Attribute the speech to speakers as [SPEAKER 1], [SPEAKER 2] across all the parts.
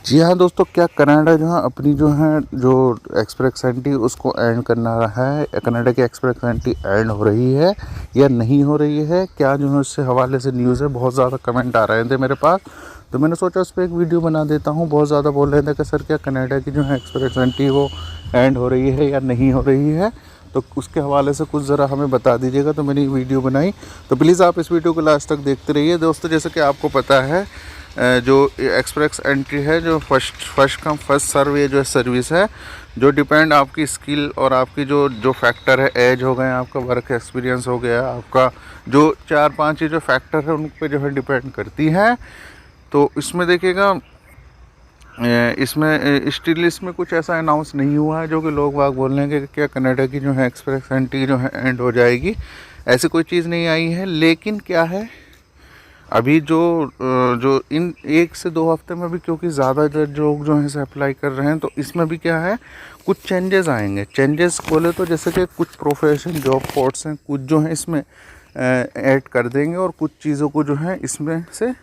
[SPEAKER 1] जी हाँ दोस्तों, क्या कनाडा जो है अपनी जो एक्सप्रेस एंट्री उसको एंड करना रहा है। कनाडा की एक्सप्रेस एंट्री एंड हो रही है या नहीं हो रही है, क्या जो है उससे हवाले से न्यूज़ है। बहुत ज़्यादा कमेंट आ रहे थे मेरे पास, तो मैंने सोचा उस पर एक वीडियो बना देता हूँ। बहुत ज़्यादा बोल रहे थे कि सर क्या कनाडा की जो है एक्सप्रेस एंट्री वो एंड हो रही है या नहीं हो रही है, तो उसके हवाले से कुछ ज़रा हमें बता दीजिएगा। तो मैंने वीडियो बनाई, तो प्लीज़ आप इस वीडियो को लास्ट तक देखते रहिए दोस्तों। जैसे कि आपको पता है जो एक्सप्रेस एंट्री है, जो फर्स्ट कम फर्स्ट सर्व ये जो सर्विस है, जो डिपेंड आपकी स्किल और आपकी जो फैक्टर है, एज हो गए, आपका वर्क एक्सपीरियंस हो गया, आपका जो 4-5 ये जो फैक्टर है उन पे जो है डिपेंड करती है। तो इसमें देखिएगा, इसमें स्टिल इसमें कुछ ऐसा अनाउंस नहीं हुआ है जो कि लोग बाग बोल रहे हैं कि क्या कनाडा की जो है एक्सप्रेस एंट्री जो है एंड हो जाएगी। ऐसी कोई चीज़ नहीं आई है। लेकिन क्या है, अभी जो इन 1 से 2 हफ्ते में भी, क्योंकि ज़्यादातर लोग जो हैं से अप्लाई कर रहे हैं, तो इसमें भी क्या है, कुछ चेंजेस आएंगे। चेंजेस बोले तो जैसे कि कुछ प्रोफेशन जॉब कोड्स हैं, कुछ जो हैं इसमें ऐड कर देंगे, और कुछ चीज़ों को जो है इसमें से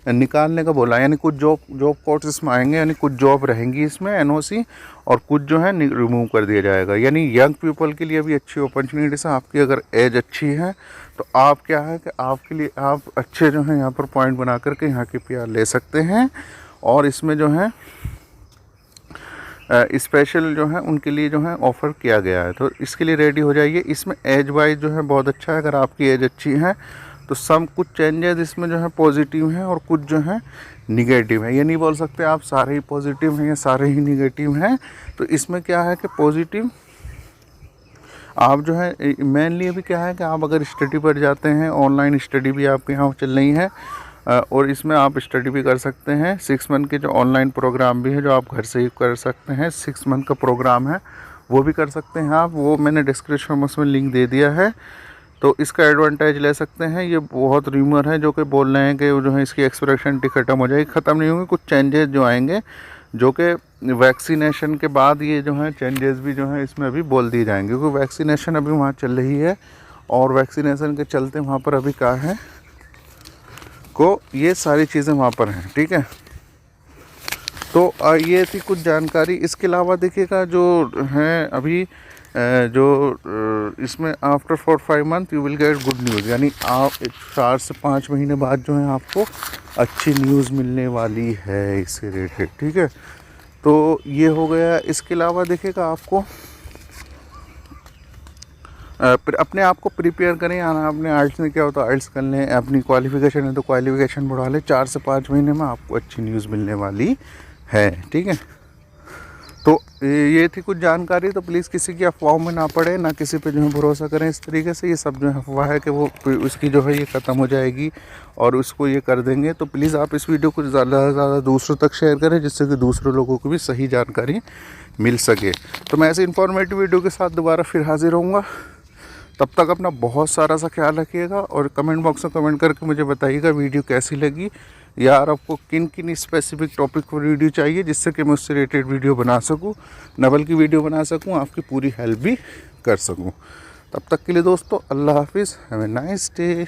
[SPEAKER 1] निकालने का बोला। यानी कुछ जॉब कोड्स इसमें आएंगे, यानी कुछ जॉब रहेंगी इसमें एनओसी, और कुछ जो है रिमूव कर दिया जाएगा। यानी यंग पीपल के लिए भी अच्छी अपॉर्चुनिटीज़ है। आपकी अगर एज अच्छी है तो आप क्या है कि आपके लिए आप अच्छे जो है यहाँ पर पॉइंट बना करके यहाँ की पीआर ले सकते हैं। और इसमें जो है स्पेशल जो है उनके लिए जो है ऑफ़र किया गया है, तो इसके लिए रेडी हो जाइए। इसमें एज वाइज जो है बहुत अच्छा है। अगर आपकी एज अच्छी है तो सब कुछ चेंजेस इसमें जो है पॉजिटिव हैं, और कुछ जो है निगेटिव है। ये नहीं बोल सकते आप सारे ही पॉजिटिव हैं या सारे ही निगेटिव हैं। तो इसमें क्या है कि पॉजिटिव आप जो है मेनली अभी क्या है कि आप अगर स्टडी पर जाते हैं, ऑनलाइन स्टडी भी आपके यहाँ चल रही है, और इसमें आप स्टडी भी कर सकते हैं। 6 मंथ के जो ऑनलाइन प्रोग्राम भी है जो आप घर से ही कर सकते हैं। 6 मंथ का प्रोग्राम है, वो भी कर सकते हैं आप। वो मैंने डिस्क्रिप्शन में उसमें लिंक दे दिया है, तो इसका एडवांटेज ले सकते हैं। ये बहुत रूमर है जो कि बोल रहे हैं कि जो है इसकी एक्सपायरेशन खत्म हो जाएगी। ख़त्म नहीं होंगी, कुछ चेंजेस जो आएंगे, जो कि वैक्सीनेशन के बाद ये जो है चेंजेस भी जो है इसमें अभी बोल दिए जाएंगे, क्योंकि वैक्सीनेशन अभी वहाँ चल रही है, और वैक्सीनेशन के चलते वहाँ पर अभी क्या है को ये सारी चीज़ें वहाँ पर हैं। ठीक है, तो ये थी कुछ जानकारी। इसके अलावा देखिएगा जो है अभी जो इसमें after 4-5 month you will get good news, यानी आप 4 से 5 महीने बाद जो है आपको अच्छी न्यूज़ मिलने वाली है इससे रिलेटेड। ठीक है, तो ये हो गया। इसके अलावा देखिएगा आपको अपने आप को प्रिपेयर करें। आपने आइल्स में क्या होता है, आइल्स कर लें, अपनी क्वालिफ़िकेशन है तो क्वालिफ़िकेशन बढ़ा लें। 4 से 5 महीने में आपको अच्छी न्यूज़ मिलने वाली है। ठीक है, तो ये थी कुछ जानकारी। तो प्लीज़ किसी की अफवाहों में ना पड़े, ना किसी पे जो है भरोसा करें इस तरीके से। ये सब जो है अफवाह है कि वो उसकी जो है ये ख़त्म हो जाएगी और उसको ये कर देंगे। तो प्लीज़ आप इस वीडियो को ज़्यादा से ज़्यादा दूसरों तक शेयर करें, जिससे कि दूसरे लोगों को भी सही जानकारी मिल सके। तो मैं ऐसे इन्फॉर्मेटिव वीडियो के साथ दोबारा फिर हाजिर होऊंगा। तब तक अपना बहुत सारा सा ख्याल रखिएगा, और कमेंट बॉक्स में कमेंट करके मुझे बताइएगा वीडियो कैसी लगी, यार आपको किन किन स्पेसिफिक टॉपिक पर वीडियो चाहिए, जिससे कि मैं उससे रिलेटेड वीडियो बना सकूं, नवल की वीडियो बना सकूं, आपकी पूरी हेल्प भी कर सकूं। तब तक के लिए दोस्तों, अल्लाह हाफिज़, हैव ए नाइस डे।